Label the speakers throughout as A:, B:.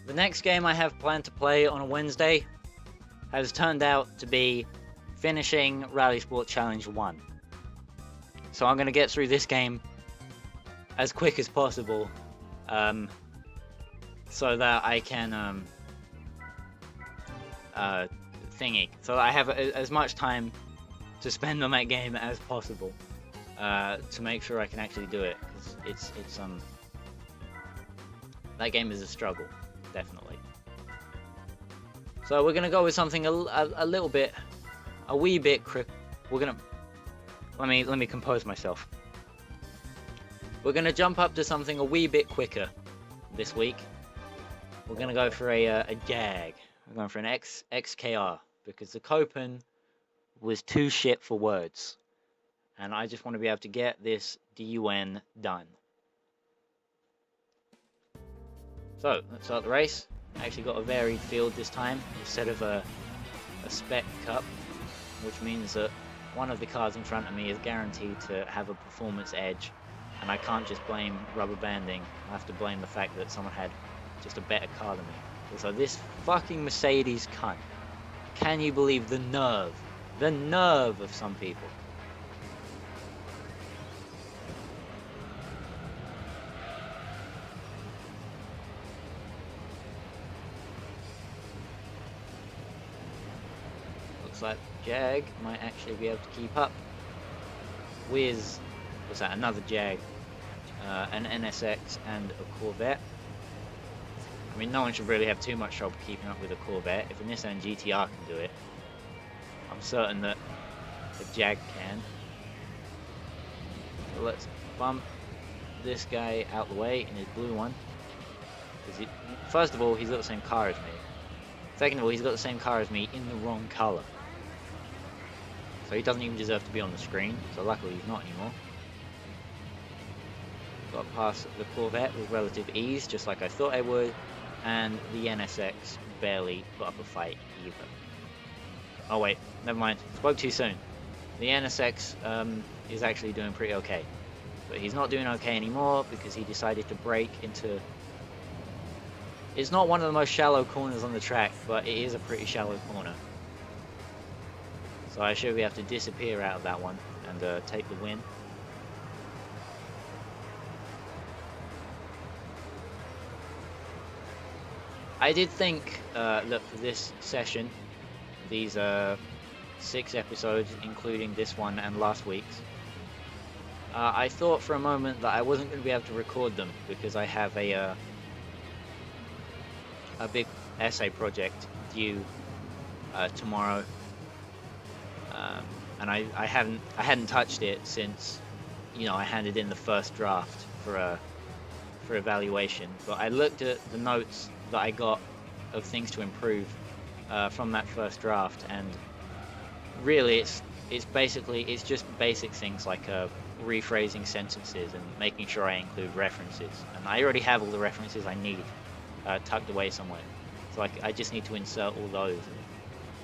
A: The next game I have planned to play on a Wednesday has turned out to be finishing Rally Sport Challenge 1. So I'm going to get through this game as quick as possible, so that I can so I have as much time to spend on that game as possible, to make sure I can actually do it, because it's that game is a struggle, definitely. So we're gonna go with something a little bit, a wee bit we're gonna let me compose myself. We're gonna jump up to something a wee bit quicker this week. We're gonna go for a Jag. We're going for an XKR, because the Copen was too shit for words, and I just want to be able to get this DUN done. So let's start the race. I actually got a varied field this time instead of a spec cup, which means that one of the cars in front of me is guaranteed to have a performance edge, and I can't just blame rubber banding. I have to blame the fact that someone had just a better car than me. So this fucking Mercedes cunt. Can you believe the nerve of some people? Looks like Jag might actually be able to keep up with, what's that, another Jag, an NSX and a Corvette. I mean, no one should really have too much trouble keeping up with a Corvette. If a Nissan GTR can do it, I'm certain that the Jag can. So let's bump this guy out the way in his blue one. First of all, he's got the same car as me. Second of all, he's got the same car as me in the wrong colour. So he doesn't even deserve to be on the screen. So luckily he's not anymore. Got past the Corvette with relative ease, just like I thought I would. And the NSX barely put up a fight either. Oh wait, never mind. Spoke too soon. The NSX is actually doing pretty okay. But he's not doing okay anymore because he decided to brake into... It's not one of the most shallow corners on the track, but it is a pretty shallow corner. So I should be able to disappear out of that one and take the win. I did think, look, for this session, these 6 episodes, including this one and last week's, I thought for a moment that I wasn't going to be able to record them because I have a big essay project due tomorrow, and I hadn't touched it since, you know, I handed in the first draft for evaluation. But I looked at the notes that I got of things to improve from that first draft, and really it's just basic things like rephrasing sentences and making sure I include references, and I already have all the references I need tucked away somewhere, so I just need to insert all those and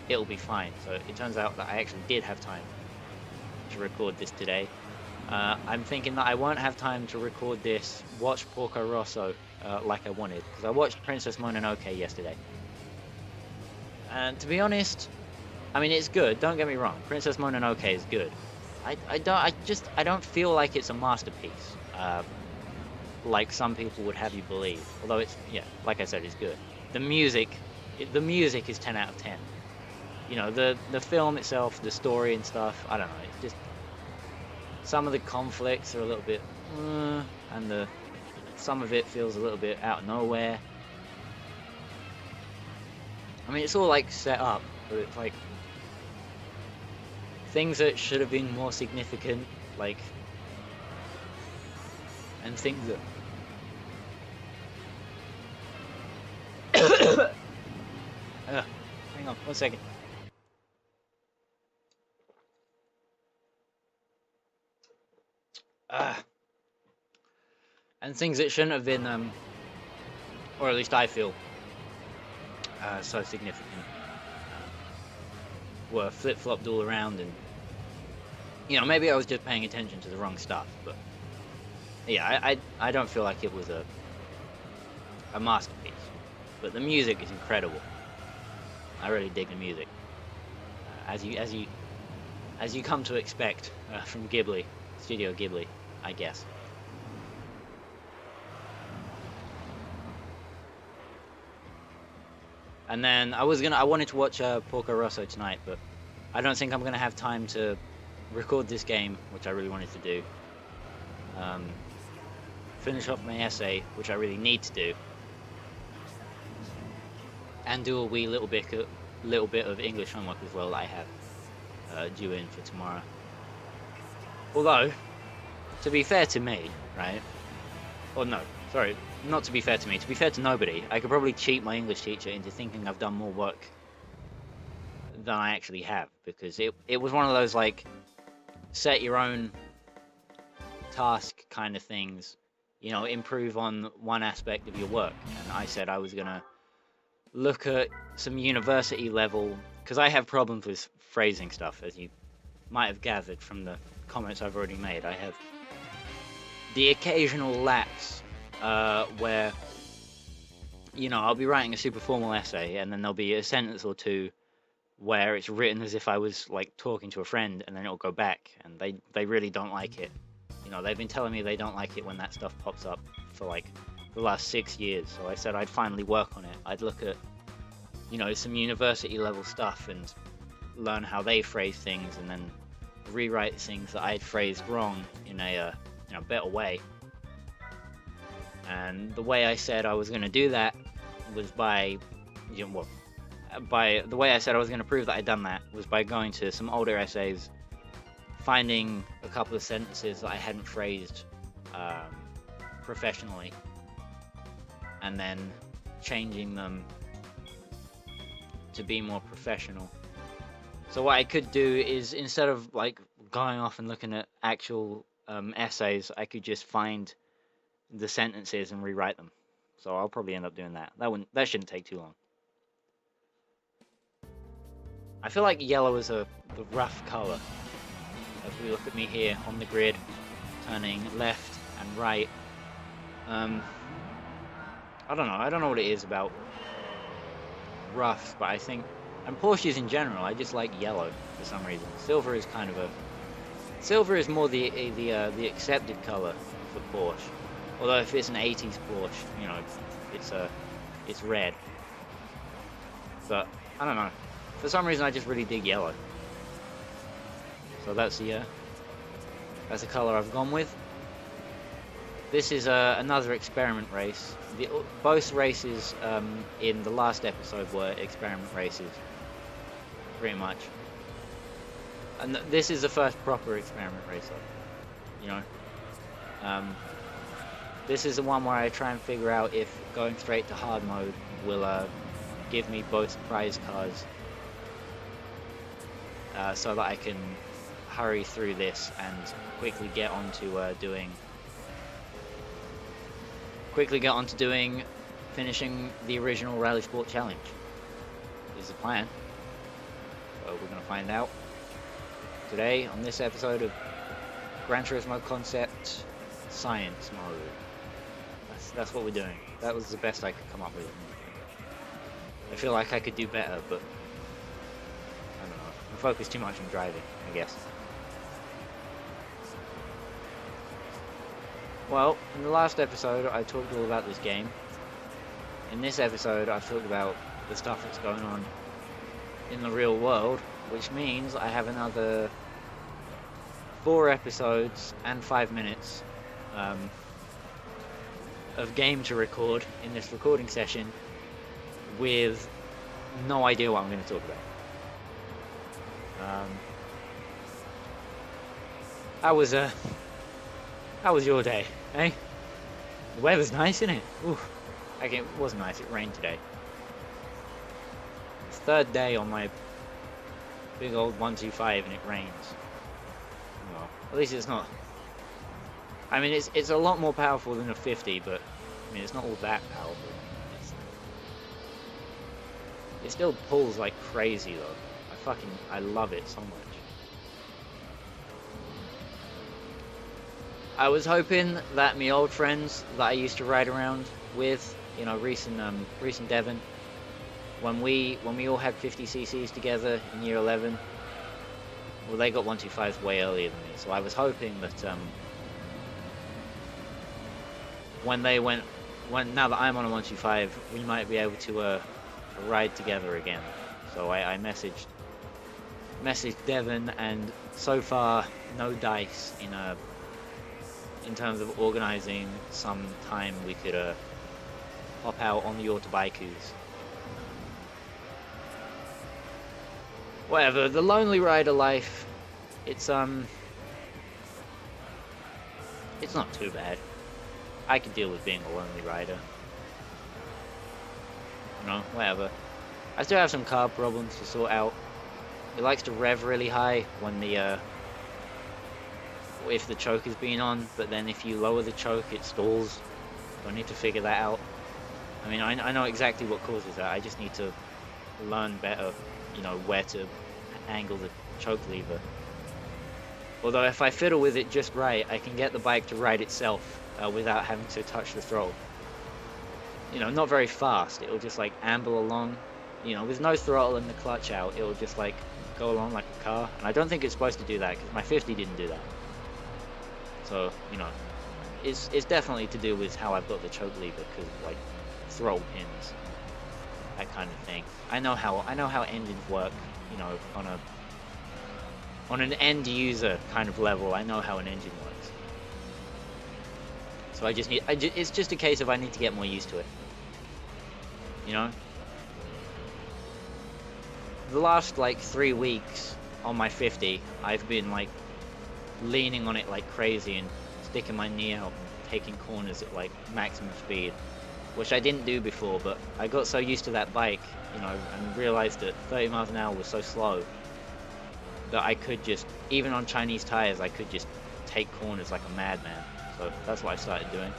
A: it'll be fine. So it turns out that I actually did have time to record this today. I'm thinking that I won't have time to record this Watch Porco Rosso like I wanted, because I watched Princess Mononoke yesterday, and to be honest, I mean, it's good, don't get me wrong, Princess Mononoke is good. I don't feel like it's a masterpiece, like some people would have you believe, although it's, yeah, like I said, it's good. The music is 10 out of 10. You know, the film itself, the story and stuff, I don't know, it's just, some of the conflicts are a little bit, and some of it feels a little bit out of nowhere. I mean, it's all like set up, but it's like things that should have been more significant, like, and things that hang on 1 second. And things that shouldn't have been, or at least I feel, so significant, were flip-flopped all around, and, you know, maybe I was just paying attention to the wrong stuff, but, yeah, I don't feel like it was a masterpiece. but the music is incredible. I really dig the music, as you come to expect from Ghibli, Studio Ghibli, I guess. And then I wanted to watch Porco Rosso tonight, but I don't think I'm gonna have time to record this game, which I really wanted to do. Finish off my essay, which I really need to do, and do a wee little bit of English homework as well that I have due in for tomorrow. Although, to be fair to me, right? Or no, sorry, not to be fair to me. To be fair to nobody, I could probably cheat my English teacher into thinking I've done more work than I actually have, because it was one of those, like, set your own task kind of things, you know, improve on one aspect of your work. And I said I was gonna look at some university level, because I have problems with phrasing stuff, as you might have gathered from the comments I've already made. I have the occasional lapse where, you know, I'll be writing a super formal essay and then there'll be a sentence or two where it's written as if I was, like, talking to a friend, and then it'll go back, and they really don't like it. You know, they've been telling me they don't like it when that stuff pops up for, like, the last 6 years. So I said I'd finally work on it. I'd look at, you know, some university level stuff and learn how they phrase things, and then rewrite things that I'd phrased wrong in a you know, better way. And the way I said I was going to do that was by, you know, well, by the way I said I was going to prove that I'd done that was by going to some older essays, finding a couple of sentences that I hadn't phrased professionally, and then changing them to be more professional. So what I could do is, instead of, like, going off and looking at actual essays, I could just find the sentences and rewrite them. So I'll probably end up doing that. That shouldn't take too long. I feel like yellow is the rough color. As we look at me here on the grid, turning left and right. I don't know what it is about rough, but I think, and Porsches in general, I just like yellow for some reason. Silver is more the accepted color for Porsche. Although if it's an 80s Porsche, you know, it's red. But I don't know. For some reason, I just really dig yellow. So that's the color I've gone with. This is another experiment race. Both races in the last episode were experiment races, pretty much. And this is the first proper experiment race, you know. This is the one where I try and figure out if going straight to hard mode will give me both prize cars, so that I can hurry through this and quickly get onto finishing the original Rally Sport Challenge. Is the plan. So we're gonna find out today on this episode of Gran Turismo Concept Science Mode. That's what we're doing. That was the best I could come up with. I feel like I could do better, but I don't know. I'm focused too much on driving, I guess. Well, in the last episode, I talked all about this game. In this episode, I've talked about the stuff that's going on in the real world, which means I have another 4 episodes and 5 minutes of game to record in this recording session with no idea what I'm going to talk about. How was your day, eh? The weather's nice, isn't it? Ooh. Okay, it wasn't nice, it rained today. It's third day on my big old 125 and it rains. Well, at least it's not. I mean, it's a lot more powerful than a 50, but I mean, it's not all that powerful. It still pulls like crazy though. I love it so much. I was hoping that my old friends that I used to ride around with you know, recent Devon, when we all had 50 cc's together in year 11, well, they got 125s way earlier than me. So I was hoping that now that I'm on a 125, we might be able to ride together again. So I messaged Devon, and so far no dice in terms of organizing some time we could hop out on the autobaikus. Whatever, the lonely rider life, it's not too bad. I could deal with being a lonely rider. You know, whatever. I still have some carb problems to sort out. It likes to rev really high when if the choke is being on, but then if you lower the choke, it stalls. So I need to figure that out. I mean, I know exactly what causes that. I just need to learn better, you know, where to angle the choke lever. Although if I fiddle with it just right, I can get the bike to ride itself without having to touch the throttle. You know, not very fast. It'll just like amble along. You know, with no throttle and the clutch out, it'll just like go along like a car. And I don't think it's supposed to do that because my 50 didn't do that. So, you know, it's definitely to do with how I've got the choke lever, because like throttle pins, that kind of thing. I know how engines work. You know, on an end user kind of level, I know how an engine works. So it's just a case of I need to get more used to it. You know? The last like 3 weeks on my 50, I've been like leaning on it like crazy and sticking my knee out and taking corners at like maximum speed, which I didn't do before, but I got so used to that bike, you know, and realized that 30 miles an hour was so slow that I could just, even on Chinese tires, I could just take corners like a madman. So that's what I started doing.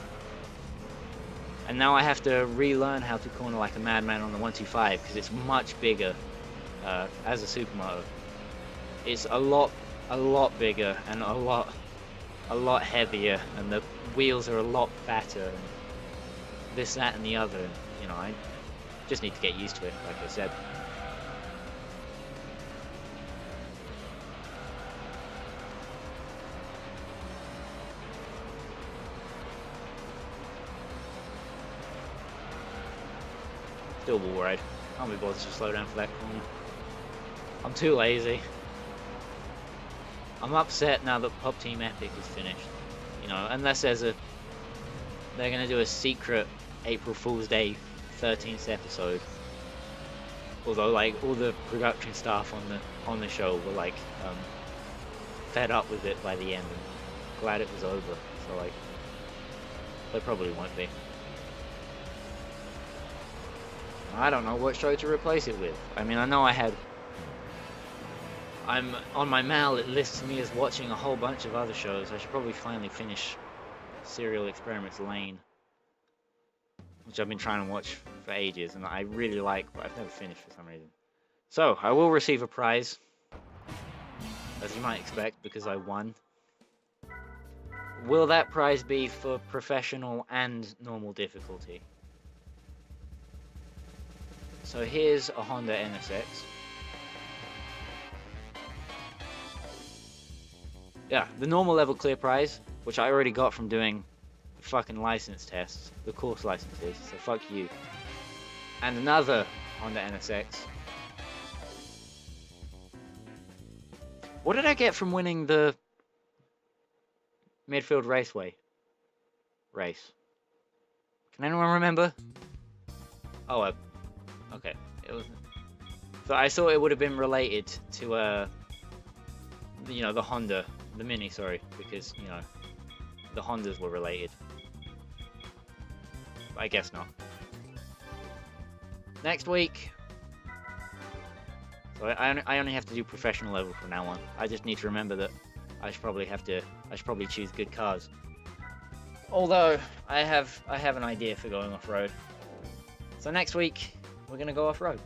A: And now I have to relearn how to corner like a madman on the 125 because it's much bigger as a supermoto. It's a lot bigger and a lot heavier, and the wheels are a lot fatter, and this, that, and the other. You know, I just need to get used to it, like I said. Still wall ride. Can't be bothered to slow down for that corner. I'm too lazy. I'm upset now that Pop Team Epic is finished. You know, unless they're gonna do a secret April Fool's Day 13th episode. Although, like, all the production staff on the show were like fed up with it by the end and glad it was over. So like, they probably won't be. I don't know what show to replace it with. I mean, I know I'm on my mail, it lists me as watching a whole bunch of other shows. I should probably finally finish Serial Experiments Lane, which I've been trying to watch for ages and I really like, but I've never finished for some reason. So, I will receive a prize, as you might expect, because I won. Will that prize be for professional and normal difficulty? So here's a Honda NSX. Yeah, the normal level clear prize, which I already got from doing the fucking license tests, the course licenses, so fuck you. And another Honda NSX. What did I get from winning the Midfield Raceway race? Can anyone remember? Oh, okay. It was. So I thought it would have been related to you know, the Honda, the Mini, sorry, because, you know, the Hondas were related. But I guess not. Next week. So I only have to do professional level from now on. I just need to remember that I should probably choose good cars. Although I have an idea for going off-road. So next week we're gonna go off-road.